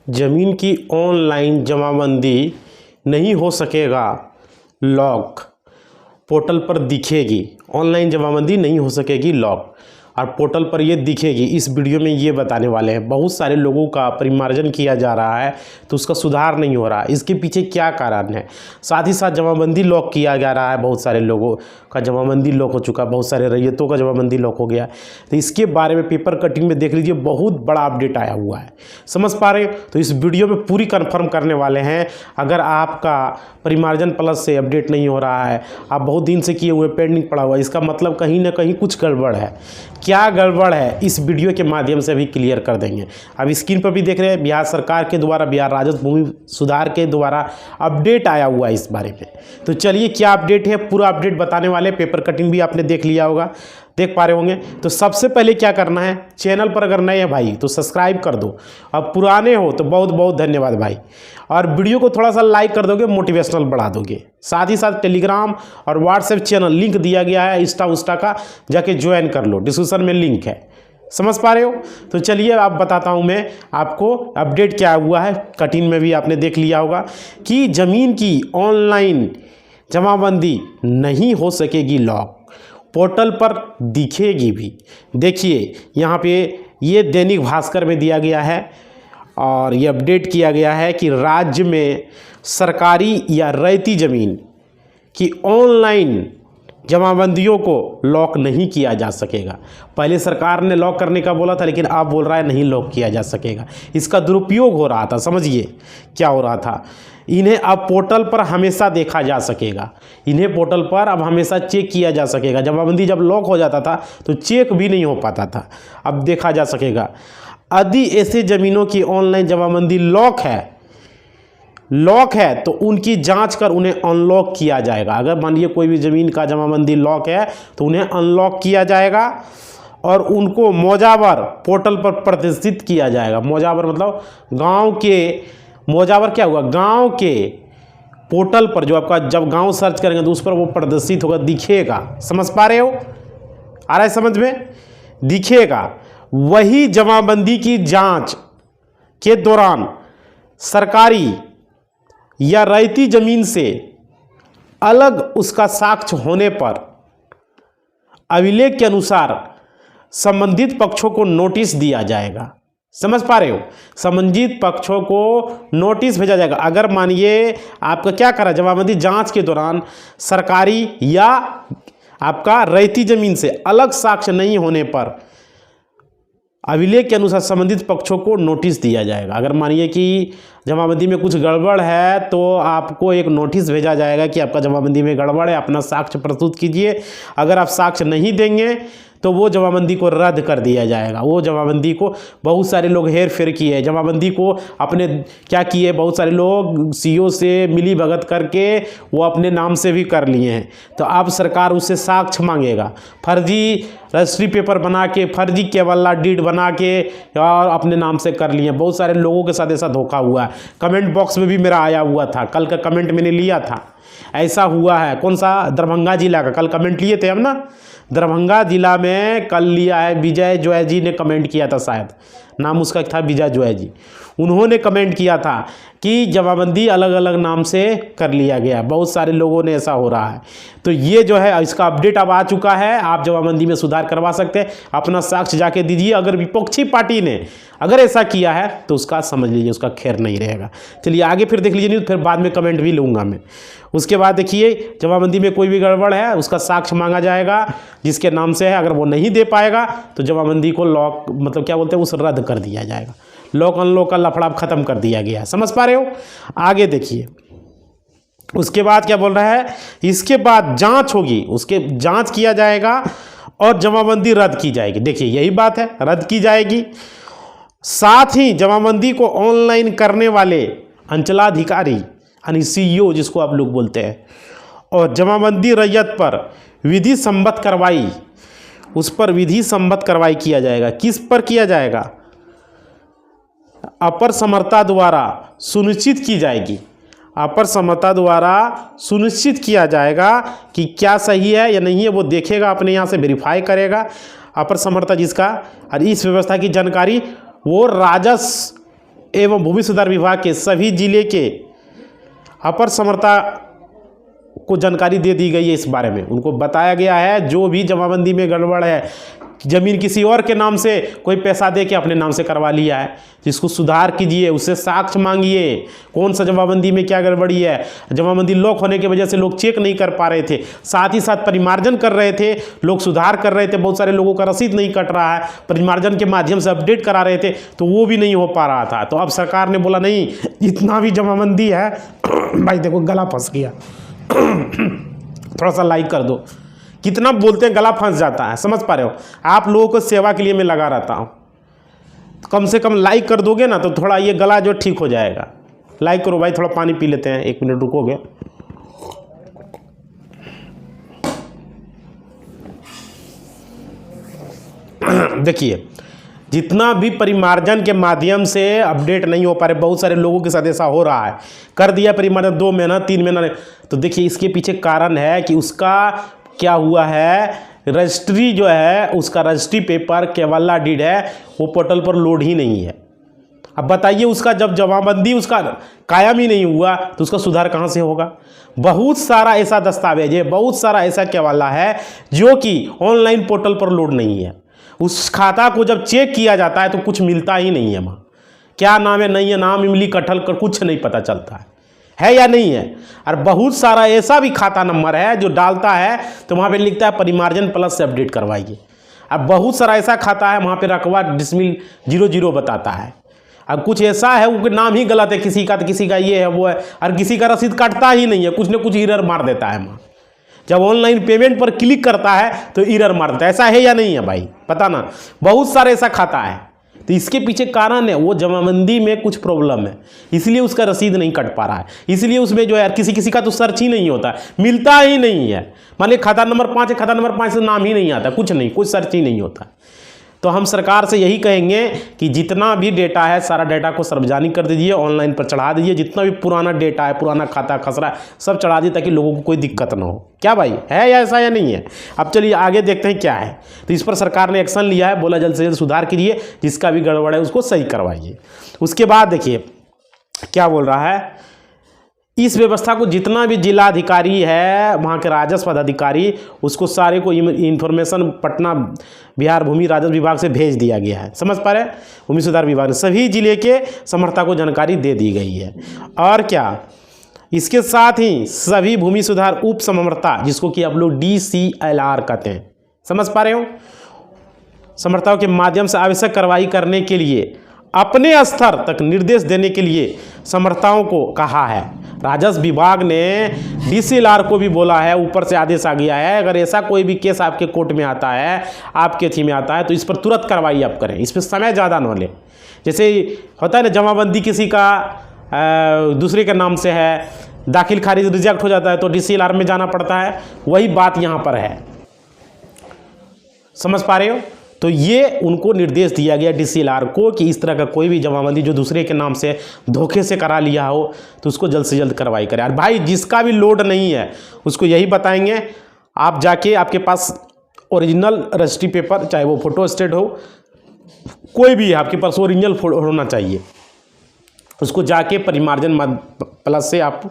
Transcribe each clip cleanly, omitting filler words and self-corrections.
ज़मीन की ऑनलाइन जमाबंदी नहीं हो सकेगा लॉक, पोर्टल पर दिखेगी। ऑनलाइन जमाबंदी नहीं हो सकेगी लॉक और पोर्टल पर ये दिखेगी। इस वीडियो में ये बताने वाले हैं। बहुत सारे लोगों का परिमार्जन किया जा रहा है तो उसका सुधार नहीं हो रहा, इसके पीछे क्या कारण है। साथ ही साथ जमाबंदी लॉक किया जा रहा है, बहुत सारे लोगों का जमाबंदी लॉक हो चुका है, बहुत सारे रैयतों का जमाबंदी लॉक हो गया। तो इसके बारे में पेपर कटिंग में देख लीजिए, बहुत बड़ा अपडेट आया हुआ है। समझ पा रहे हैं? तो इस वीडियो में पूरी कन्फर्म करने वाले हैं। अगर आपका परिमार्जन प्लस से अपडेट नहीं हो रहा है, आप बहुत दिन से किए हुए पेंडिंग पड़ा हुआ है, इसका मतलब कहीं ना कहीं कुछ गड़बड़ है। क्या गड़बड़ है इस वीडियो के माध्यम से भी क्लियर कर देंगे। अब स्क्रीन पर भी देख रहे हैं, बिहार सरकार के द्वारा, बिहार राजस्व भूमि सुधार के द्वारा अपडेट आया हुआ है इस बारे में। तो चलिए क्या अपडेट है, पूरा अपडेट बताने वाले। पेपर कटिंग भी आपने देख लिया होगा, देख पा रहे होंगे। तो सबसे पहले क्या करना है, चैनल पर अगर नए हैं भाई तो सब्सक्राइब कर दो, अब पुराने हो तो बहुत बहुत धन्यवाद भाई। और वीडियो को थोड़ा सा लाइक कर दोगे, मोटिवेशनल बढ़ा दोगे। साथ ही साथ टेलीग्राम और व्हाट्सएप चैनल लिंक दिया गया है इंस्टा का, जाके ज्वाइन कर लो, डिस्क्रिप्शन में लिंक है। समझ पा रहे हो? तो चलिए आप बताता हूं मैं आपको अपडेट क्या हुआ है। कटिंग में भी आपने देख लिया होगा कि ज़मीन की ऑनलाइन जमाबंदी नहीं हो सकेगी लॉक, पोर्टल पर दिखेगी भी। देखिए यहाँ पे ये दैनिक भास्कर में दिया गया है और ये अपडेट किया गया है कि राज्य में सरकारी या रैयती ज़मीन की ऑनलाइन जमाबंदियों को लॉक नहीं किया जा सकेगा। पहले सरकार ने लॉक करने का बोला था, लेकिन आप बोल रहा है नहीं लॉक किया जा सकेगा। इसका दुरुपयोग हो रहा था। समझिए क्या हो रहा था। इन्हें अब पोर्टल पर हमेशा देखा जा सकेगा, इन्हें पोर्टल पर अब हमेशा चेक किया जा सकेगा। जमाबंदी जब लॉक हो जाता था तो चेक भी नहीं हो पाता था, अब देखा जा सकेगा। यदि ऐसे ज़मीनों की ऑनलाइन जमाबंदी लॉक है तो उनकी जांच कर उन्हें अनलॉक किया जाएगा। अगर मान लीजिए कोई भी ज़मीन का जमाबंदी लॉक है तो उन्हें अनलॉक किया जाएगा और उनको मौजावर पोर्टल पर प्रदर्शित किया जाएगा। मौजावर मतलब गांव के, मौजावर क्या हुआ, गांव के पोर्टल पर जो आपका जब गांव सर्च करेंगे तो उस पर वो प्रदर्शित होगा, दिखेगा। समझ पा रहे हो? आ रहा है समझ में? दिखेगा। वही जमाबंदी की जांच के दौरान सरकारी या रैयती जमीन से अलग उसका साक्ष्य होने पर अभिलेख के अनुसार संबंधित पक्षों को नोटिस दिया जाएगा। समझ पा रहे हो? संबंधित पक्षों को नोटिस भेजा जाएगा। अगर मानिए आपका क्या करा, जमाबंदी जांच के दौरान सरकारी या आपका रैयती जमीन से अलग साक्ष्य नहीं होने पर अभिलेख के अनुसार संबंधित पक्षों को नोटिस दिया जाएगा। अगर मानिए कि जमाबंदी में कुछ गड़बड़ है तो आपको एक नोटिस भेजा जाएगा कि आपका जमाबंदी में गड़बड़ है, अपना साक्ष्य प्रस्तुत कीजिए। अगर आप साक्ष्य नहीं देंगे तो वो जमाबंदी को रद्द कर दिया जाएगा। वो जमाबंदी को बहुत सारे लोग हेर फेर किए, जमाबंदी को अपने क्या किए, बहुत सारे लोग सीओ से मिली भगत करके वो अपने नाम से भी कर लिए हैं। तो अब सरकार उससे साक्ष्य मांगेगा। फर्जी रजिस्ट्री पेपर बना के, फर्जी केवल्ला डीड बना के और अपने नाम से कर लिए। बहुत सारे लोगों के साथ ऐसा धोखा हुआ है। कमेंट बॉक्स में भी मेरा आया हुआ था, कल का कमेंट मैंने लिया था, ऐसा हुआ है। कौन सा? दरभंगा जिला का कल कमेंट लिए थे हम ना, दरभंगा जिला में कल लिया है। विजय जोय जी ने कमेंट किया था, शायद नाम उसका था विजय जोय जी। उन्होंने कमेंट किया था कि जमाबंदी अलग अलग नाम से कर लिया गया। बहुत सारे लोगों ने ऐसा हो रहा है। तो ये जो है इसका अपडेट अब आ चुका है। आप जमाबंदी में सुधार करवा सकते हैं, अपना साक्ष्य जाके दीजिए। अगर विपक्षी पार्टी ने अगर ऐसा किया है तो उसका समझ लीजिए उसका खैर नहीं रहेगा। चलिए आगे फिर देख लीजिए न्यूज़, फिर बाद में कमेंट भी लूँगा मैं। उसके बाद देखिए जमाबंदी में कोई भी गड़बड़ है उसका साक्ष्य मांगा जाएगा जिसके नाम से है। अगर वो नहीं दे पाएगा तो जमाबंदी को लॉक मतलब क्या बोलते हैं, उसे रद्द कर दिया जाएगा। लॉक अनलॉक का लफड़ा खत्म कर दिया गया है। समझ पा रहे हो? आगे देखिए उसके बाद क्या बोल रहा है, इसके बाद जांच होगी, उसके जांच किया जाएगा और जमाबंदी रद्द की जाएगी। देखिए यही बात है, रद्द की जाएगी। साथ ही जमाबंदी को ऑनलाइन करने वाले अंचलाधिकारी यानी सीईओ जिसको आप लोग बोलते हैं, और जमाबंदी रैयत पर विधि सम्मत कार्रवाई, उस पर विधि सम्मत कार्रवाई किया जाएगा। किस पर किया जाएगा? अपर समर्था द्वारा सुनिश्चित की जाएगी। अपर समर्था द्वारा सुनिश्चित किया जाएगा कि क्या सही है या नहीं है, वो देखेगा, अपने यहाँ से वेरीफाई करेगा अपर समर्था जिसका। और इस व्यवस्था की जानकारी वो राजस्व एवं भूमि सुधार विभाग के सभी जिले के अपर समर्था को जानकारी दे दी गई है। इस बारे में उनको बताया गया है जो भी जमाबंदी में गड़बड़ है, ज़मीन किसी और के नाम से कोई पैसा दे के अपने नाम से करवा लिया है, जिसको सुधार कीजिए, उससे साक्ष्य मांगिए कौन सा जमाबंदी में क्या गड़बड़ी है। जमाबंदी लॉक होने की वजह से लोग चेक नहीं कर पा रहे थे, साथ ही साथ परिमार्जन कर रहे थे, लोग सुधार कर रहे थे, बहुत सारे लोगों का रसीद नहीं कट रहा है, परिमार्जन के माध्यम से अपडेट करा रहे थे तो वो भी नहीं हो पा रहा था। तो अब सरकार ने बोला नहीं, जितना भी जमाबंदी है भाई देखो गला फंस गया थोड़ा सा लाइक कर दो, कितना बोलते हैं गला फंस जाता है, समझ पा रहे हो। आप लोगों को सेवा के लिए मैं लगा रहता हूँ, कम से कम लाइक कर दोगे ना तो थोड़ा ये गला जो ठीक हो जाएगा। लाइक करो भाई, थोड़ा पानी पी लेते हैं, 1 मिनट रुकोगे। देखिए जितना भी परिमार्जन के माध्यम से अपडेट नहीं हो पा रहे, बहुत सारे लोगों के साथ ऐसा हो रहा है, कर दिया परिमार्जन 2 महीना 3 महीना, तो देखिए इसके पीछे कारण है कि उसका क्या हुआ है, रजिस्ट्री जो है उसका रजिस्ट्री पेपर केवल्ला डीड है वो पोर्टल पर लोड ही नहीं है। अब बताइए उसका जब जमाबंदी उसका कायम ही नहीं हुआ तो उसका सुधार कहाँ से होगा। बहुत सारा ऐसा दस्तावेज है, बहुत सारा ऐसा केवल्ला है जो कि ऑनलाइन पोर्टल पर लोड नहीं है। उस खाता को जब चेक किया जाता है तो कुछ मिलता ही नहीं है, वहाँ क्या नाम है नहीं है, नाम इमली कटहल कर कुछ नहीं पता चलता है या नहीं है। और बहुत सारा ऐसा भी खाता नंबर है जो डालता है तो वहाँ पे लिखता है परिमार्जन प्लस से अपडेट करवाइए। अब बहुत सारा ऐसा खाता है वहाँ पे रकबा डिसमिल 00 बताता है। अब कुछ ऐसा है वो नाम ही गलत है किसी का, तो किसी का ये है वो है, और किसी का रसीद काटता ही नहीं है, कुछ न कुछ एरर मार देता है। वहाँ जब ऑनलाइन पेमेंट पर क्लिक करता है तो एरर मार देता है। ऐसा है या नहीं है भाई, पता ना, बहुत सारे ऐसा खाता है। तो इसके पीछे कारण है वो जमाबंदी में कुछ प्रॉब्लम है, इसलिए उसका रसीद नहीं कट पा रहा है, इसलिए उसमें जो है किसी का तो सर्च ही नहीं होता, मिलता ही नहीं है। मान लीजिए खाता नंबर 5 है, खाता नंबर 5 से नाम ही नहीं आता, कुछ नहीं, कुछ सर्च ही नहीं होता। तो हम सरकार से यही कहेंगे कि जितना भी डेटा है सारा डेटा को सार्वजनिक कर दीजिए, ऑनलाइन पर चढ़ा दीजिए, जितना भी पुराना डेटा है, पुराना खाता खसरा सब चढ़ा दीजिए ताकि लोगों को कोई दिक्कत ना हो। क्या भाई है या ऐसा या नहीं है। अब चलिए आगे देखते हैं क्या है। तो इस पर सरकार ने एक्शन लिया है, बोला जल्द से जल्द सुधार कीजिए, जिसका भी गड़बड़ है उसको सही करवाइए। उसके बाद देखिए क्या बोल रहा है, इस व्यवस्था को जितना भी जिला अधिकारी है वहाँ के राजस्व पदाधिकारी उसको सारे को इन्फॉर्मेशन पटना बिहार भूमि राजस्व विभाग से भेज दिया गया है। समझ पा रहे हैं, भूमि सुधार विभाग ने सभी जिले के समर्था को जानकारी दे दी गई है। और क्या इसके साथ ही सभी भूमि सुधार उप समर्था जिसको कि आप लोग DCLR कहते हैं, समझ पा रहे हो, समर्थाओं के माध्यम से आवश्यक कार्रवाई करने के लिए अपने स्तर तक निर्देश देने के लिए समर्थाओं को कहा है। राजस्व विभाग ने DCLR को भी बोला है, ऊपर से आदेश आ गया है, अगर ऐसा कोई भी केस आपके कोर्ट में आता है, आपके थी में आता है तो इस पर तुरंत कार्रवाई आप करें, इस पर समय ज़्यादा न लें। जैसे होता है ना जमाबंदी किसी का दूसरे के नाम से है, दाखिल खारिज रिजेक्ट हो जाता है तो DCLR में जाना पड़ता है, वही बात यहाँ पर है। समझ पा रहे हो। तो ये उनको निर्देश दिया गया DCLR को कि इस तरह का कोई भी जमाबंदी जो दूसरे के नाम से धोखे से करा लिया हो तो उसको जल्द से जल्द कार्रवाई करें। और भाई जिसका भी लोड नहीं है उसको यही बताएंगे, आप जाके आपके पास ओरिजिनल रजिस्ट्री पेपर चाहे वो फोटो स्टेट हो कोई भी आपके पास ओरिजिनल होना चाहिए, उसको जाके परिमार्जन प्लस से आप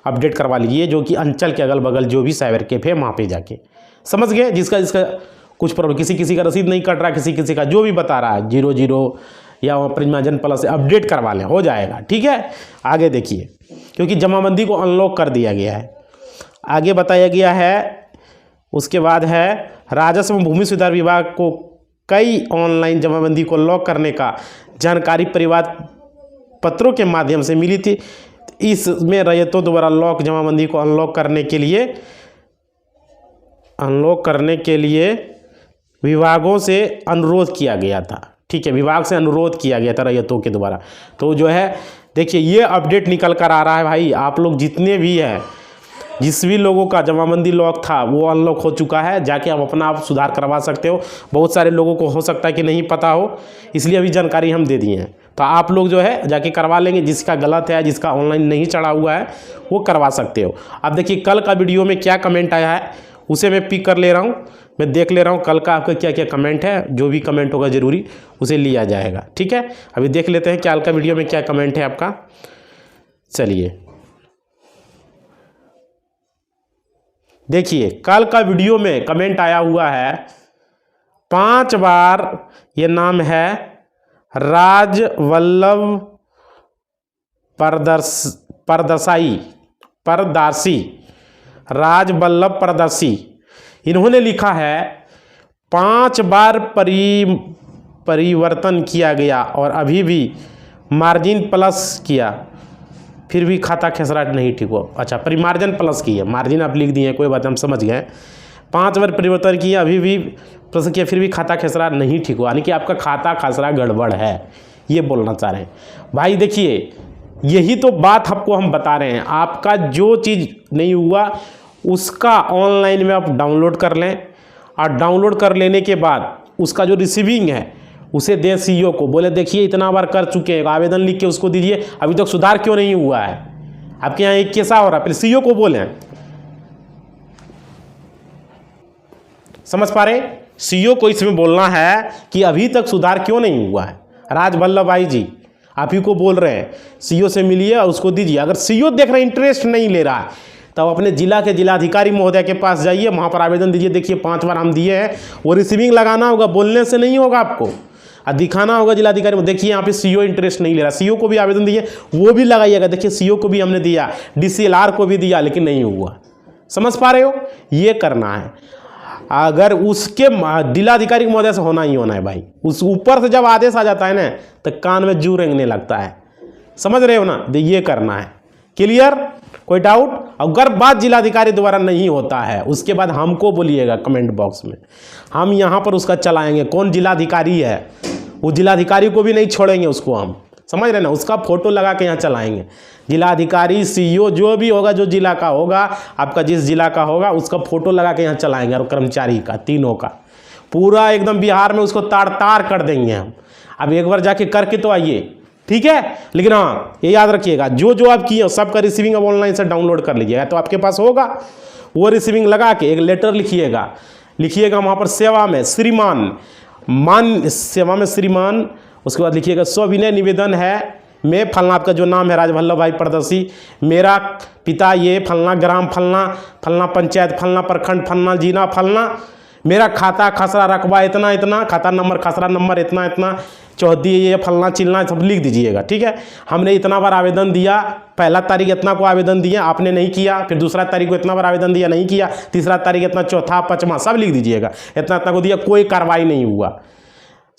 अपडेट करवा लीजिए, जो कि अंचल के अगल बगल जो भी साइबर कैफे है वहाँ पे जाके। समझ गए, जिसका कुछ प्रॉब्लम किसी का रसीद नहीं कट रहा, किसी का जो भी बता रहा है 00 या परिमार्जन प्लस से अपडेट करवा लें, हो जाएगा। ठीक है, आगे देखिए, क्योंकि जमाबंदी को अनलॉक कर दिया गया है। आगे बताया गया है, उसके बाद है राजस्व एवं भूमि सुधार विभाग को कई ऑनलाइन जमाबंदी को लॉक करने का जानकारी परिवाद पत्रों के माध्यम से मिली थी। इसमें रैयतों द्वारा लॉक जमाबंदी को अनलॉक करने के लिए विभागों से अनुरोध किया गया था। ठीक है, विभाग से अनुरोध किया गया था रैयतों के द्वारा। तो जो है देखिए ये अपडेट निकल कर आ रहा है भाई, आप लोग जितने भी हैं, जिस भी लोगों का जमाबंदी लॉक था वो अनलॉक हो चुका है, जाके आप अपना आप सुधार करवा सकते हो। बहुत सारे लोगों को हो सकता है कि नहीं पता हो, इसलिए अभी जानकारी हम दे दिए हैं। तो आप लोग जो है जाके करवा लेंगे, जिसका गलत है, जिसका ऑनलाइन नहीं चढ़ा हुआ है वो करवा सकते हो। अब देखिए कल का वीडियो में क्या कमेंट आया है उसे मैं पिक कर ले रहा हूँ। मैं देख ले रहा हूँ कल का आपका क्या क्या कमेंट है, जो भी कमेंट होगा ज़रूरी उसे लिया जाएगा। ठीक है, अभी देख लेते हैं कल का वीडियो में क्या कमेंट है आपका। चलिए देखिए, कल का वीडियो में कमेंट आया हुआ है 5 बार, ये नाम है राजवल्लभ परदासी, राजवल्लभ परदासी। इन्होंने लिखा है 5 बार परिवर्तन किया गया और अभी भी मार्जिन प्लस किया, फिर भी खाता खसरा नहीं ठीक हो। अच्छा, परिमार्जन प्लस की है, मार्जिन आप लिख दिए, कोई बात, हम समझ गए। 5 बार परिवर्तन किया, अभी भी प्लस किया, फिर भी खाता खसरा नहीं ठीक हुआ, यानी कि आपका खाता खसरा गड़बड़ है, ये बोलना चाह रहे हैं भाई। देखिए, यही तो बात आपको हम बता रहे हैं, आपका जो चीज़ नहीं हुआ उसका ऑनलाइन में आप डाउनलोड कर लें, और डाउनलोड कर लेने के बाद उसका जो रिसीविंग है उसे दें सीईओ को, बोले देखिए इतना बार कर चुके हैं, आवेदन लिख के उसको दीजिए, अभी तक सुधार क्यों नहीं हुआ है, आपके यहाँ एक कैसा हो रहा है, फिर सीईओ को बोलें। समझ पा रहे, सीईओ को इसमें बोलना है कि अभी तक सुधार क्यों नहीं हुआ है। राजवल्लभ भाई जी आप ही को बोल रहे हैं, सीईओ से मिलिए और उसको दीजिए। अगर सीईओ देख रहे हैं इंटरेस्ट नहीं ले रहा है, तब अपने जिला के जिलाधिकारी महोदय के पास जाइए, वहाँ पर आवेदन दीजिए। देखिए 5 बार हम दिए हैं, वो रिसीविंग लगाना होगा, बोलने से नहीं होगा, आपको और दिखाना होगा जिलाधिकारी में। देखिए यहाँ पे सीईओ इंटरेस्ट नहीं ले रहा, सीईओ को भी आवेदन दिए, वो भी लगाइएगा। देखिए सीईओ को भी हमने दिया, डीसीएलआर को भी दिया, लेकिन नहीं हुआ। समझ पा रहे हो, ये करना है। अगर उसके जिलाधिकारी महोदय से होना ही होना है भाई, उस ऊपर से जब आदेश आ जाता है ना तो कान में जू रेंगने लगता है। समझ रहे हो ना, ये करना है। क्लियर, कोई डाउट? अगर बात जिलाधिकारी द्वारा नहीं होता है, उसके बाद हमको बोलिएगा कमेंट बॉक्स में, हम यहाँ पर उसका चलाएंगे। कौन जिलाधिकारी है, वो जिलाधिकारी को भी नहीं छोड़ेंगे उसको हम, समझ रहे ना, उसका फोटो लगा के यहाँ चलाएंगे। जिलाधिकारी, सीईओ, जो भी होगा, जो जिला का होगा, आपका जिस जिला का होगा, उसका फोटो लगा के यहाँ चलाएंगे, और कर्मचारी का, तीनों का पूरा एकदम बिहार में उसको तार तार कर देंगे हम। अब एक बार जाके करके तो आइए, ठीक है। लेकिन हाँ, ये याद रखिएगा, जो जो आप किए सबका रिसीविंग अब ऑनलाइन से डाउनलोड कर लीजिएगा, तो आपके पास होगा। वो रिसीविंग लगा के एक लेटर लिखिएगा वहाँ पर सेवा में श्रीमान, उसके बाद लिखिएगा सविनय निवेदन है, मैं फलना, आपका जो नाम है राजवल्लभ भाई परदसी, मेरा पिता ये फलना, ग्राम फलना, फलना पंचायत फलना, प्रखंड फलना, जिला फलना, मेरा खाता खसरा रकबा इतना इतना, खाता नंबर खसरा नंबर इतना इतना, चौहदी ये फलना चिलना, सब लिख दीजिएगा। ठीक है, हमने इतना बार आवेदन दिया, पहला तारीख इतना को आवेदन दिया, आपने नहीं किया, फिर दूसरा तारीख को इतना बार आवेदन दिया, नहीं किया, तीसरा तारीख इतना, चौथा पाँचवा, सब लिख दीजिएगा। इतना इतना को दिया, कोई कार्रवाई नहीं हुआ।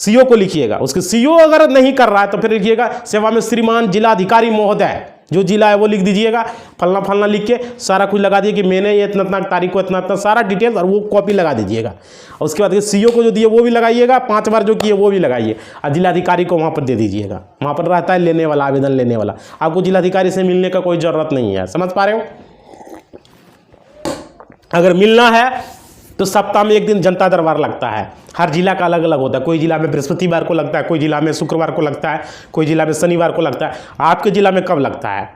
सीईओ को लिखिएगा, उसके सीईओ अगर नहीं कर रहा है तो फिर लिखिएगा सेवा में श्रीमान जिलाधिकारी महोदय, जो जिला है वो लिख दीजिएगा, फलना फलना लिख के सारा कुछ लगा दिए कि मैंने ये इतना इतना तारीख को इतना इतना, सारा डिटेल, और वो कॉपी लगा दीजिएगा। और उसके बाद सीईओ को जो दिए वो भी लगाइएगा, 5 बार जो किए वो भी लगाइए, और जिलाधिकारी को वहाँ पर दे दीजिएगा। वहाँ पर रहता है लेने वाला, आवेदन लेने वाला, आपको जिलाधिकारी से मिलने का कोई ज़रूरत नहीं है। समझ पा रहे हो? अगर मिलना है तो सप्ताह में 1 दिन जनता दरबार लगता है, हर जिला का अलग अलग होता है। कोई जिला में बृहस्पतिवार को लगता है, कोई जिला में शुक्रवार को लगता है, कोई जिला में शनिवार को लगता है। आपके जिला में कब लगता है,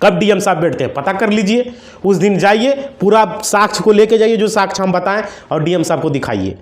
कब डीएम साहब बैठते हैं, पता कर लीजिए। उस दिन जाइए, पूरा साक्ष्य को लेके जाइए, जो साक्ष्य हम बताएं, और डीएम साहब को दिखाइए।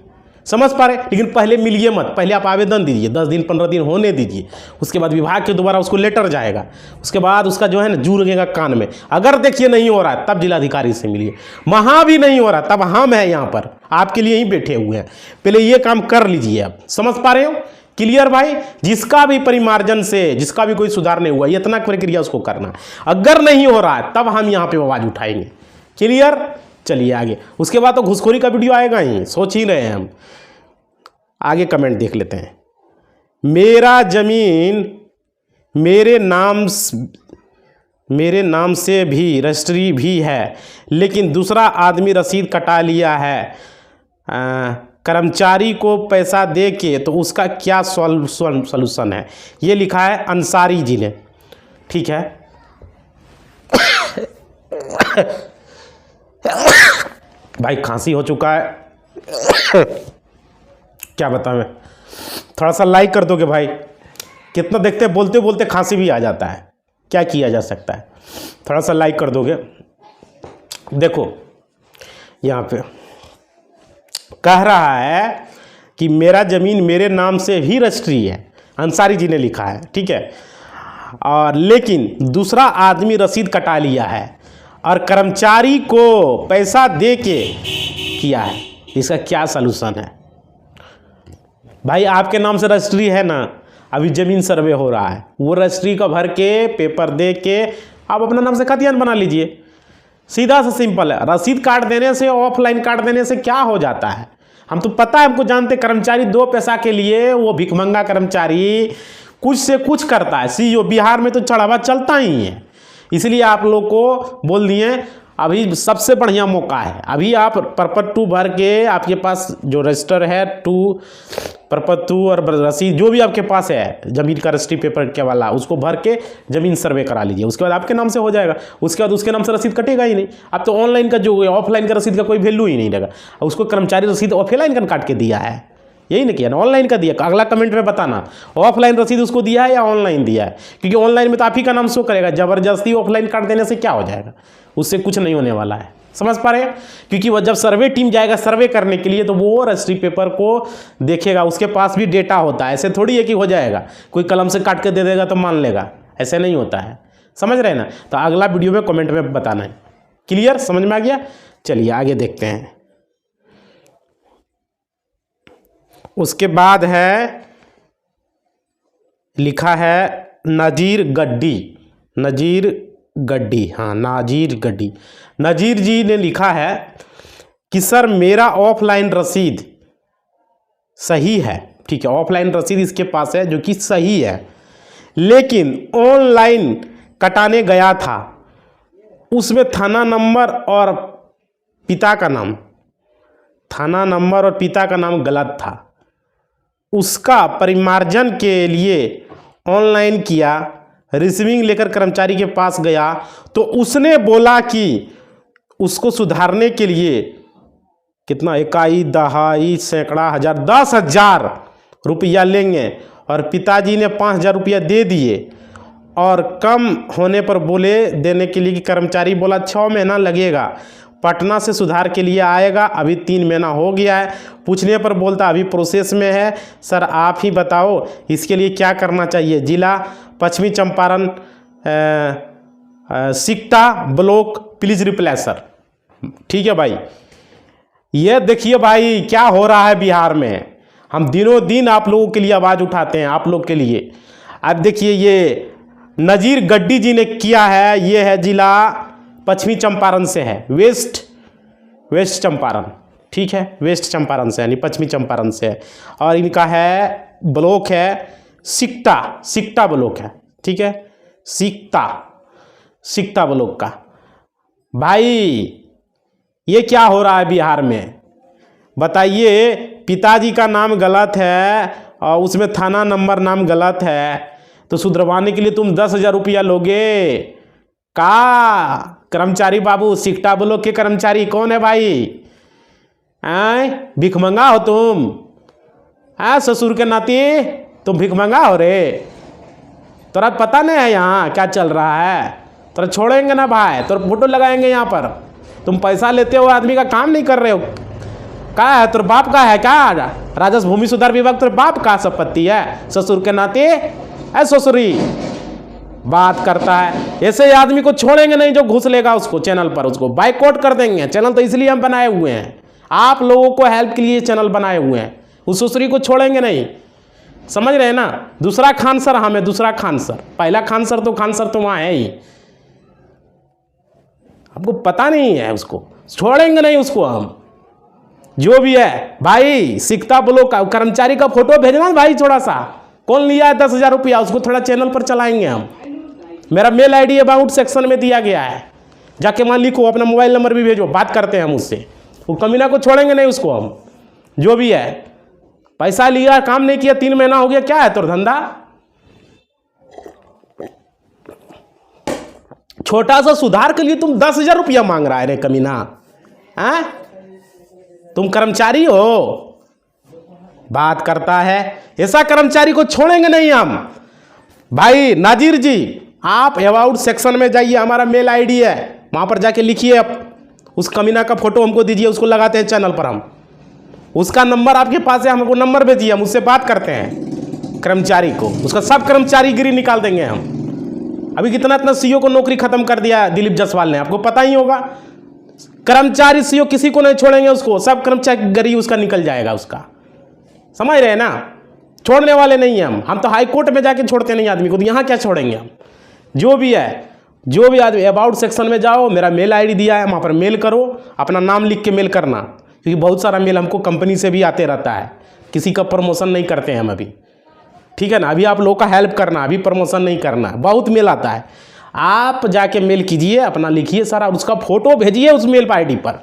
समझ पा रहे? लेकिन पहले मिलिए मत, पहले आप आवेदन दीजिए, 10 दिन 15 दिन होने दीजिए। उसके बाद विभाग के द्वारा उसको लेटर जाएगा, उसके बाद उसका जो है ना जू लगेगा कान में। अगर देखिए नहीं हो रहा है तब जिलाधिकारी से मिलिए, वहाँ भी नहीं हो रहा तब हम हैं यहाँ पर आपके लिए ही बैठे हुए हैं। पहले ये काम कर लीजिए आप। समझ पा रहे हो? क्लियर भाई? जिसका भी परिमार्जन से, जिसका भी कोई सुधार नहीं हुआ, इतना प्रक्रिया उसको करना। अगर नहीं हो रहा है तब हम यहाँ पे आवाज उठाएंगे। क्लियर? चलिए आगे। उसके बाद तो घुसखोरी का वीडियो आएगा ही, सोच ही रहे हैं हम। आगे कमेंट देख लेते हैं। मेरा जमीन मेरे नाम से भी रजिस्ट्री भी है, लेकिन दूसरा आदमी रसीद कटा लिया है कर्मचारी को पैसा दे के, तो उसका क्या सॉल्यूशन है? ये लिखा है अंसारी जी ने। ठीक है, भाई खांसी हो चुका है, क्या बताऊं मैं। थोड़ा सा लाइक कर दोगे भाई? कितना देखते हैं, बोलते बोलते खांसी भी आ जाता है, क्या किया जा सकता है। थोड़ा सा लाइक कर दोगे। देखो यहाँ पे कह रहा है कि मेरा ज़मीन मेरे नाम से ही रजिस्ट्री है, अंसारी जी ने लिखा है, ठीक है। और लेकिन दूसरा आदमी रसीद कटा लिया है और कर्मचारी को पैसा दे के किया है, इसका क्या सलूशन है? भाई आपके नाम से रजिस्ट्री है ना, अभी ज़मीन सर्वे हो रहा है, वो रजिस्ट्री का भर के पेपर दे के आप अपना नाम से खतियान बना लीजिए, सीधा सा सिंपल है। रसीद काट देने से, ऑफलाइन काट देने से क्या हो जाता है? हम तो पता है, हमको जानते, कर्मचारी 2 पैसा के लिए वो भिखमंगा कर्मचारी कुछ से कुछ करता है। सीईओ बिहार में तो चढ़ावा चलता ही है, इसलिए आप लोग को बोल दिए अभी सबसे बढ़िया मौका है। अभी आप परपट 2 भर के, आपके पास जो रजिस्टर है 2 परपट 2 और रसीद जो भी आपके पास है ज़मीन का रजिस्ट्री पेपर के वाला, उसको भर के ज़मीन सर्वे करा लीजिए, उसके बाद आपके नाम से हो जाएगा। उसके बाद उसके नाम से रसीद कटेगा ही नहीं। अब तो ऑनलाइन का जो ऑफलाइन का रसीद का कोई वैल्यू ही नहीं रहेगा। उसको कर्मचारी रसीद ऑफलाइन का काट के दिया है, यही ना किया ना, ऑनलाइन का दिया। अगला कमेंट में बताना ऑफलाइन रसीद उसको दिया है या ऑनलाइन दिया है, क्योंकि ऑनलाइन में तो आप ही का नाम शो करेगा। ज़बरदस्ती ऑफलाइन काट देने से क्या हो जाएगा? उससे कुछ नहीं होने वाला है, समझ पा रहे हैं? क्योंकि वह जब सर्वे टीम जाएगा सर्वे करने के लिए तो वो रजिस्ट्री पेपर को देखेगा, उसके पास भी डेटा होता है। ऐसे थोड़ी है कि हो जाएगा, कोई कलम से काट के दे देगा तो मान लेगा, ऐसे नहीं होता है, समझ रहे हैं ना? तो अगला वीडियो में कमेंट में बताना है। क्लियर, समझ में आ गया? चलिए आगे देखते हैं। उसके बाद है, लिखा है नजीर गड्डी, नजीर गड्डी, हाँ नाजीर गड्डी। नजीर जी ने लिखा है कि सर मेरा ऑफलाइन रसीद सही है, ठीक है, ऑफलाइन रसीद इसके पास है जो कि सही है, लेकिन ऑनलाइन कटाने गया था, उसमें थाना नंबर और पिता का नाम, थाना नंबर और पिता का नाम गलत था। उसका परिमार्जन के लिए ऑनलाइन किया, रिसीविंग लेकर कर्मचारी के पास गया तो उसने बोला कि उसको सुधारने के लिए कितना, इकाई, दहाई, सैकड़ा, हजार, 10,000 रुपया लेंगे, और पिताजी ने 5,000 रुपया दे दिए। और कम होने पर बोले देने के लिए कि कर्मचारी बोला 6 महीना लगेगा, पटना से सुधार के लिए आएगा, अभी 3 महीना हो गया है। पूछने पर बोलता अभी प्रोसेस में है, सर आप ही बताओ इसके लिए क्या करना चाहिए? जिला पश्चिमी Champaran, Sikta block, please reply sir. ठीक है भाई, ये देखिए भाई क्या हो रहा है बिहार में। हम दिनों दिन आप लोगों के लिए आवाज़ उठाते हैं, आप लोग के लिए। अब देखिए ये नजीर गड्डी जी ने किया है, ये है जिला पश्चिमी चंपारण से है, वेस्ट चंपारण, ठीक है, वेस्ट चंपारण से यानी पश्चिमी चंपारण से है। और इनका है ब्लॉक है सिकटा ब्लॉक है, ठीक है, सिकटा ब्लॉक का। भाई ये क्या हो रहा है बिहार में बताइए? पिताजी का नाम गलत है और उसमें थाना नंबर नाम गलत है, तो सुधरवाने के लिए तुम 10,000 रुपया लोगे का? कर्मचारी बाबू, सिकटा ब्लॉक के कर्मचारी कौन है भाई? भिखमंगा हो तुम? ससुर के नाती तुम भिखमंगा हो रे? तोरा पता नहीं है यहाँ क्या चल रहा है? तोरा छोड़ेंगे ना भाई, तोरा फोटो लगाएंगे यहाँ पर। तुम पैसा लेते हो, आदमी का काम नहीं कर रहे हो। क्या है तोर बाप का है क्या? राजस्व भूमि सुधार विभाग तोर बाप का संपत्ति है? ससुर के नाते ससुरी बात करता है। ऐसे आदमी को छोड़ेंगे नहीं जो घुस लेगा उसको चैनल पर, उसको बाइकआउट कर देंगे। चैनल तो इसलिए हम बनाए हुए हैं, आप लोगों को हेल्प के लिए चैनल बनाए हुए हैं। उस ससुरी को छोड़ेंगे नहीं, समझ रहे हैं ना? दूसरा खान सर हमें, दूसरा खान सर, पहला खान सर तो वहाँ है ही, आपको पता नहीं है। उसको छोड़ेंगे नहीं, उसको हम जो भी है। भाई सिकटा ब्लॉक का कर्मचारी का फोटो भेजना भाई, थोड़ा सा कौन लिया है 10,000 रुपया, उसको थोड़ा चैनल पर चलाएंगे हम। मेरा मेल आईडी अबाउट सेक्शन में दिया गया है, जाके वहाँ लिखो, अपना मोबाइल नंबर भी भेजो, बात करते हैं हम उससे। वो कमीना को छोड़ेंगे नहीं, उसको हम जो भी है। पैसा लिया, काम नहीं किया, 3 महीना हो गया, क्या है तोर धंधा? छोटा सा सुधार के लिए तुम 10,000 रुपया मांग रहा है रे कमीना? हैं? तुम कर्मचारी हो? बात करता है। ऐसा कर्मचारी को छोड़ेंगे नहीं हम। भाई नाजिर जी, आप अबाउट सेक्शन में जाइए, हमारा मेल आईडी है, वहाँ पर जाके लिखिए, उस कमीना का फोटो हमको दीजिए, उसको लगाते हैं चैनल पर हम। उसका नंबर आपके पास है, हमको नंबर भेजिए, हम उससे बात करते हैं कर्मचारी को, उसका सब कर्मचारीगिरी निकाल देंगे हम। अभी कितना इतना सीईओ को नौकरी खत्म कर दिया दिलीप जायसवाल ने, आपको पता ही होगा। कर्मचारी सीईओ किसी को नहीं छोड़ेंगे, उसको सब कर्मचारीगिरी उसका निकल जाएगा उसका, समझ रहे हैं ना। छोड़ने वाले नहीं हैं हम तो हाई कोर्ट में जाके छोड़ते नहीं आदमी को, तो यहाँ क्या छोड़ेंगे हम। जो भी है, जो भी आदमी अबाउट सेक्शन में जाओ, मेरा मेल आईडी दिया है, वहाँ पर मेल करो, अपना नाम लिख के मेल करना, क्योंकि बहुत सारा मेल हमको कंपनी से भी आते रहता है। किसी का प्रमोशन नहीं करते हैं हम अभी, ठीक है ना। अभी आप लोगों का हेल्प करना, अभी प्रमोशन नहीं करना, बहुत मेल आता है। आप जाके मेल कीजिए, अपना लिखिए सारा, उसका फोटो भेजिए उस मेल पर आईडी पर,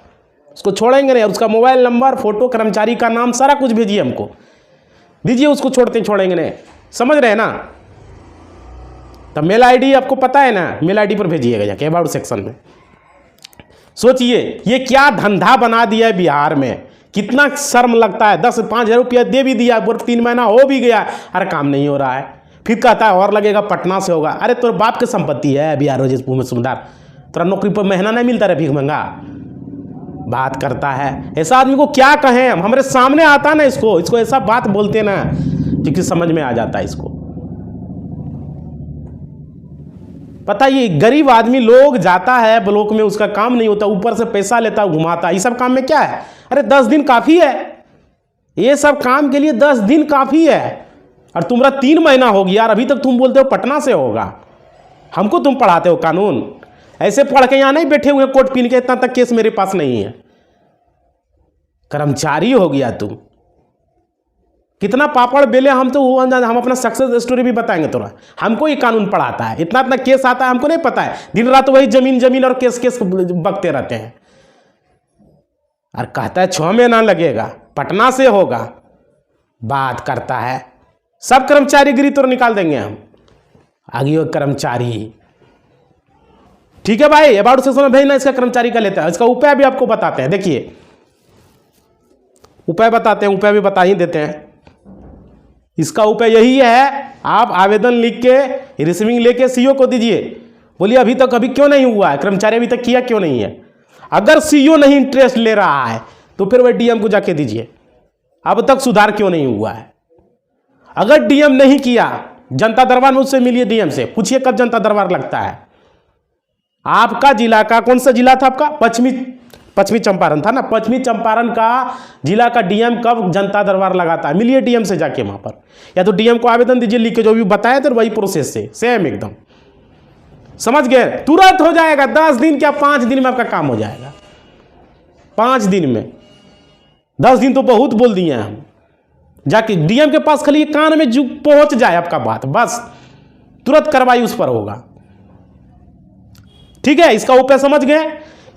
उसको छोड़ेंगे नहीं। और उसका मोबाइल नंबर, फोटो, कर्मचारी का नाम, सारा कुछ भेजिए हमको, दीजिए, उसको छोड़ेंगे नहीं, समझ रहे हैं ना। तब मेल आईडी आपको पता है ना, मेल आईडी पर भेजिएगा जाके अबाउट सेक्शन में। सोचिए ये क्या धंधा बना दिया है बिहार में, कितना शर्म लगता है। 10-5 रुपया दे भी दिया, 3 महीना हो भी गया, अरे काम नहीं हो रहा है, फिर कहता है और लगेगा, पटना से होगा। अरे तोर बाप की संपत्ति है बिहार रोजेशपुर में सुमदार, तोरा नौकरी पर महीना नहीं मिलता रे भीख मंगा, बात करता है। ऐसा आदमी को क्या कहें हम, हमारे सामने आता ना इसको ऐसा बात बोलते ना, क्योंकि समझ में आ जाता है इसको। पता ये गरीब आदमी लोग जाता है ब्लॉक में, उसका काम नहीं होता, ऊपर से पैसा लेता घुमाता, ये सब काम में क्या है। अरे 10 दिन काफ़ी है, ये सब काम के लिए 10 दिन काफ़ी है। और तुम्हारा 3 महीना हो गया यार, अभी तक तुम बोलते हो पटना से होगा, हमको तुम पढ़ाते हो कानून। ऐसे पढ़ के यहाँ नहीं बैठे हुए कोट पीन के, इतना तक केस मेरे पास नहीं है। कर्मचारी हो गया तुम, कितना पापड़ बेले हम तो वो, हम अपना सक्सेस स्टोरी भी बताएंगे तोरा। हमको ये कानून पढ़ाता है, इतना केस आता है, हमको नहीं पता है। दिन रात वही जमीन और केस बकते रहते हैं। और कहता है 6 महीना लगेगा, पटना से होगा, बात करता है। सब कर्मचारीगिरी तो निकाल देंगे हम, आगे वो कर्मचारी। ठीक है भाई, अबाउट सेक्शन में भेजना, इसका कर्मचारी का लेता है। इसका उपाय भी आपको बताते हैं, देखिए उपाय बताते हैं, उपाय भी बता ही देते हैं। इसका उपाय यही है, आप आवेदन लिख के रिसीविंग लेके सीईओ को दीजिए। बोलिए अभी तक क्यों नहीं हुआ है, कर्मचारी अभी तक किया क्यों नहीं है। अगर सीईओ नहीं इंटरेस्ट ले रहा है तो फिर वह डीएम को जाके दीजिए, अब तक सुधार क्यों नहीं हुआ है। अगर डीएम नहीं किया, जनता दरबार में उससे मिलिए, डीएम से पूछिए कब जनता दरबार लगता है। आपका जिला का कौन सा जिला था आपका, पश्चिमी चंपारण था ना, पश्चिमी चंपारण का जिला का डीएम कब जनता दरबार लगाता है, मिलिए डीएम से जाके वहां पर, या तो डीएम को आवेदन दीजिए लिख के, जो भी बताया तो वही प्रोसेस से सेम एकदम, समझ गए। तुरंत हो जाएगा, 10 दिन क्या 5 दिन में आपका काम हो जाएगा, 5 दिन में। 10 दिन तो बहुत बोल दिए हैं हम। जाके डीएम के पास खाली कान में जो पहुंच जाए आपका बात, बस तुरंत कार्रवाई उस पर होगा। ठीक है, इसका उपाय समझ गए,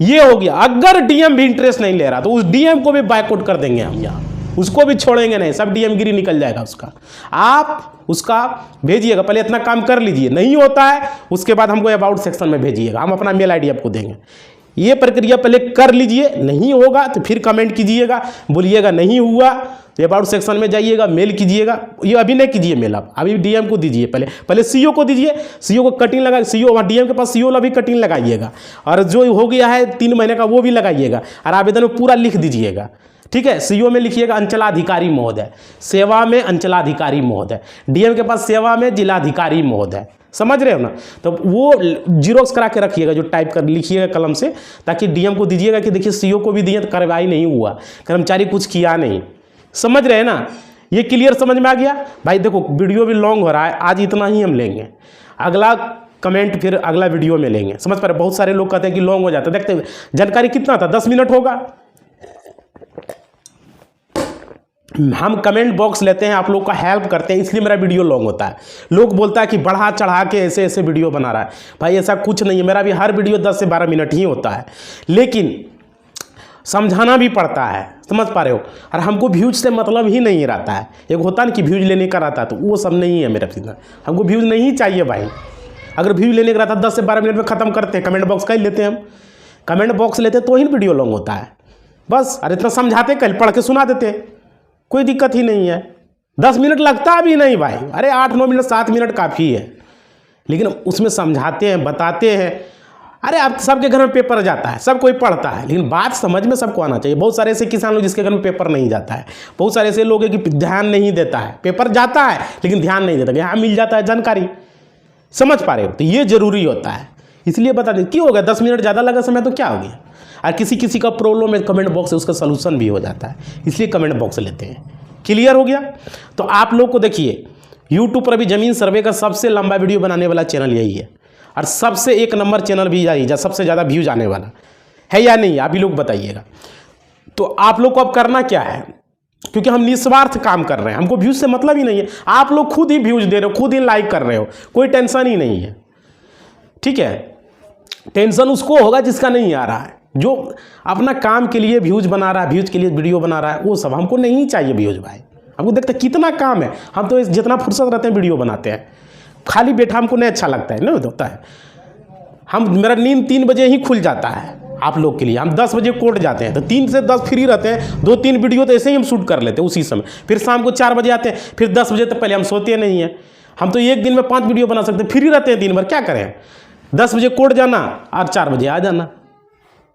ये हो गया। अगर डीएम भी इंटरेस्ट नहीं ले रहा तो उस डीएम को भी बायकॉट कर देंगे हम, यहाँ उसको भी छोड़ेंगे नहीं, सब डीएम गिरी निकल जाएगा उसका। आप उसका भेजिएगा, पहले इतना काम कर लीजिए, नहीं होता है उसके बाद हमको अबाउट सेक्शन में भेजिएगा, हम अपना मेल आईडी आपको देंगे। ये प्रक्रिया पहले कर लीजिए, नहीं होगा तो फिर कमेंट कीजिएगा, बोलिएगा नहीं हुआ तो अबाउट सेक्शन में जाइएगा, मेल कीजिएगा। ये अभी नहीं कीजिए मेल, आप अभी डीएम को दीजिए, पहले सीईओ को दीजिए, सीईओ को कटिंग लगा, सीईओ डीएम के पास सीईओ अभी कटिंग लगाइएगा, और जो हो गया है 3 महीने का वो भी लगाइएगा, और आवेदन में पूरा लिख दीजिएगा। ठीक है, सीईओ में लिखिएगा अंचलाधिकारी महोदय, सेवा में अंचलाधिकारी महोदय, डीएम के पास सेवा में जिलाधिकारी महोदय, समझ रहे हो ना। तो वो जीरोक्स करा के रखिएगा, जो टाइप कर लिखिएगा कलम से, ताकि डीएम को दीजिएगा कि देखिए सीईओ को भी दिए तो कार्रवाई नहीं हुआ, कर्मचारी कुछ किया नहीं, समझ रहे हैं ना। ये क्लियर समझ में आ गया भाई। देखो वीडियो भी लॉन्ग हो रहा है, आज इतना ही हम लेंगे, अगला कमेंट फिर अगला वीडियो में लेंगे, समझ पा रहे। बहुत सारे लोग कहते हैं कि लॉन्ग हो जाता है, देखते जानकारी कितना था, 10 मिनट होगा। हम कमेंट बॉक्स लेते हैं, आप लोग का हेल्प करते हैं, इसलिए मेरा वीडियो लॉन्ग होता है। लोग बोलता है कि बढ़ा चढ़ा के ऐसे ऐसे वीडियो बना रहा है, भाई ऐसा कुछ नहीं है, मेरा भी हर वीडियो 10 से 12 मिनट ही होता है, लेकिन समझाना भी पड़ता है, समझ पा रहे हो। और हमको व्यूज से मतलब ही नहीं रहता है, एक होता है ना कि व्यूज लेने का रहता है, तो वो सब नहीं है मेरा सीधा, हमको व्यूज नहीं चाहिए भाई। अगर व्यूज लेने का रहता 10 से 12 मिनट में ख़त्म करते हैं, कमेंट बॉक्स का ही लेते हैं हम, कमेंट बॉक्स लेते तो ही वीडियो लॉन्ग होता है बस। अरे इतना समझाते, कल पढ़ के सुना देते, कोई दिक्कत ही नहीं है, 10 मिनट लगता भी नहीं भाई, अरे 8-9 मिनट 7 मिनट काफ़ी है, लेकिन उसमें समझाते हैं, बताते हैं। अरे आप सबके घर में पेपर जाता है, सब कोई पढ़ता है, लेकिन बात समझ में सबको आना चाहिए। बहुत सारे ऐसे किसान लोग जिसके घर में पेपर नहीं जाता है, बहुत सारे ऐसे लोग हैं कि ध्यान नहीं देता है, पेपर जाता है लेकिन ध्यान नहीं देता, यहाँ मिल जाता है जानकारी। समझ पा रहे हो? तो ये जरूरी होता है, इसलिए बता दें। क्यों हो गया 10 मिनट ज़्यादा लगा समय तो क्या हो गया। और किसी का प्रॉब्लम है कमेंट बॉक्स है, उसका सलूशन भी हो जाता है, इसलिए कमेंट बॉक्स लेते हैं। क्लियर हो गया? तो आप लोग को देखिए यूट्यूब पर अभी ज़मीन सर्वे का सबसे लंबा वीडियो बनाने वाला चैनल यही है, और सबसे 1 नंबर चैनल भी यही है, सबसे ज़्यादा व्यूज आने वाला है या नहीं, आप ही लोग बताइएगा। तो आप लोग को अब करना क्या है, क्योंकि हम निस्वार्थ काम कर रहे हैं, हमको व्यूज से मतलब ही नहीं है। आप लोग खुद ही व्यूज दे रहे हो, खुद ही लाइक कर रहे हो, कोई टेंशन ही नहीं है। ठीक है, टेंशन उसको होगा जिसका नहीं आ रहा है, जो अपना काम के लिए व्यूज बना रहा है, व्यूज के लिए वीडियो बना रहा है, वो सब हमको नहीं चाहिए व्यूज भाई। हमको देखते कितना काम है, हम तो जितना फुर्सत रहते हैं वीडियो बनाते हैं, खाली बैठा हमको नहीं अच्छा लगता है, नहीं होता है। मेरा नींद 3 बजे ही खुल जाता है आप लोग के लिए, हम 10 बजे कोर्ट जाते हैं, तो 3 से 10 फ्री रहते हैं, 2-3 वीडियो तो ऐसे ही हम शूट कर लेते हैं उसी समय। फिर शाम को 4 बजे आते हैं, फिर 10 बजे तक पहले हम सोते नहीं हैं। हम तो एक दिन में 5 वीडियो बना सकते हैं, फ्री रहते हैं दिन भर, क्या करें। 10 बजे कोर्ट जाना और 4 बजे आ जाना,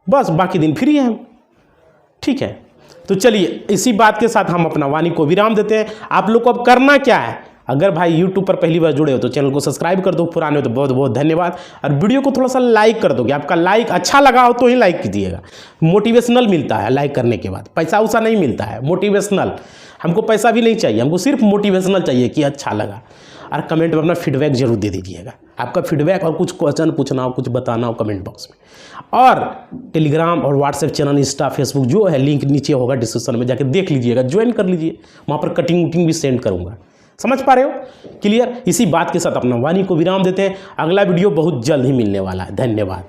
बस बाकी दिन फ्री है हम। ठीक है, तो चलिए इसी बात के साथ हम अपना वाणी को विराम देते हैं। आप लोग को अब करना क्या है, अगर भाई यूट्यूब पर पहली बार जुड़े हो तो चैनल को सब्सक्राइब कर दो, पुराने हो तो बहुत बहुत धन्यवाद। और वीडियो को थोड़ा सा लाइक कर दोगे, आपका लाइक अच्छा लगा हो तो ही लाइक कीजिएगा। मोटिवेशनल मिलता है लाइक करने के बाद, पैसा उसा नहीं मिलता है, मोटिवेशनल। हमको पैसा भी नहीं चाहिए, हमको सिर्फ मोटिवेशनल चाहिए कि अच्छा लगा। और कमेंट में अपना फीडबैक जरूर दे दीजिएगा, आपका फीडबैक और कुछ क्वेश्चन पूछना हो, कुछ बताना हो कमेंट बॉक्स में। और टेलीग्राम और व्हाट्सएप चैनल, इंस्टा, फेसबुक जो है लिंक नीचे होगा डिस्क्रिप्शन में, जाके देख लीजिएगा, ज्वाइन कर लीजिए, वहाँ पर कटिंग वुटिंग भी सेंड करूँगा। समझ पा रहे हो? क्लियर? इसी बात के साथ अपना वाणी को विराम देते हैं। अगला वीडियो बहुत जल्द ही मिलने वाला है। धन्यवाद।